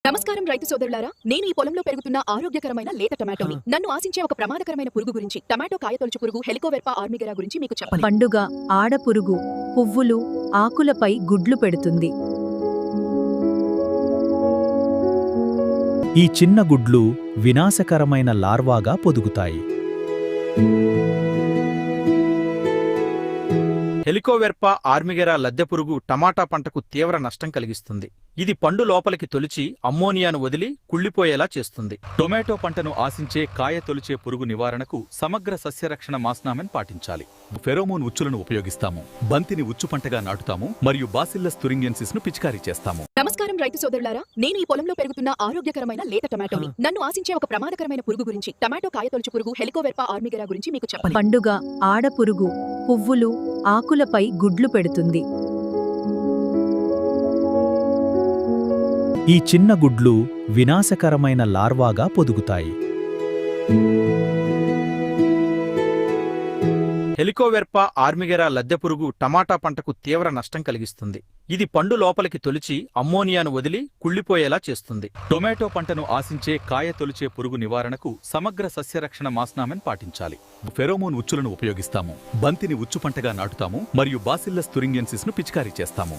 నమస్కారం రైతు సోదరులారా, నేను ఈ పొలంలో పెరుగుతున్న ఆరోగ్యకరమైన లేత టమాటోని నన్ను ఆశించే ఒక ప్రమాదకరమైన పురుగు గురించి, టమాటో కాయతొలుచు పురుగు హెలికోవెర్పా ఆర్మిగెరా గురించి మీకు చెప్పాలి. పండుగ ఆడపురుగు పువ్వులు ఆకులపై గుడ్లు పెడుతుంది. ఈ చిన్న గుడ్లు వినాశకరమైన లార్వాగా పొదుగుతాయి. హెలికోవెర్పా ఆర్మిగెరా లద్దెపురుగు టమాటా పంటకు తీవ్ర నష్టం కలిగిస్తుంది. ఇది పండు లోపలికి తొలిచి అమ్మోనియాను వదిలి కుళ్ళిపోయేలా చేస్తుంది. టొమాటో పంటను ఆశించే కాయ తొలిచే పురుగు నివారణకు సమగ్ర సస్యరక్షణ మాస్నామెన్ పాటించాలి. ఫెరోమోన్ ఉచ్చులను ఉపయోగిస్తాము, బంతిని ఉచ్చు పంటగా నాటుతాము మరియు బాసిల్లస్ తురింగియన్సిస్ ను పిచికారీ చేస్తాము. నమస్కారం రైతు సోదరులారా, నేను ఈ పొలంలో పెరుగుతున్న ఆరోగ్యకరమైన లేత టమాటోని నన్ను ఆశించే ఒక ప్రమాదకరమైన పురుగు గురించి, టమాటో కాయతొలుచు పురుగు హెలికోవెర్పా ఆర్మిగెరా గురించి మీకు చెప్పాలి. పండుగ ఆడపురుగు పువ్వులు ఆకులపై గుడ్లు పెడుతుంది. ఈ చిన్న గుడ్లు వినాశకరమైన లార్వాగా పొదుగుతాయి. హెలికోవెర్పా ఆర్మిగెరా లద్దెపురుగు టమాటా పంటకు తీవ్ర నష్టం కలిగిస్తుంది. ఇది పండు లోపలికి తొలిచి అమ్మోనియాను వదిలి కుళ్ళిపోయేలా చేస్తుంది. టొమాటో పంటను ఆశించే కాయ తొలిచే పురుగు నివారణకు సమగ్ర సస్యరక్షణ మాస్నామెన్ పాటించాలి. ఫెరోమోన్ ఉచ్చులను ఉపయోగిస్తాము, బంతిని ఉచ్చు పంటగా నాటుతాము మరియు బాసిల్లస్ తురింగియన్సిస్ ను పిచికారీ చేస్తాము.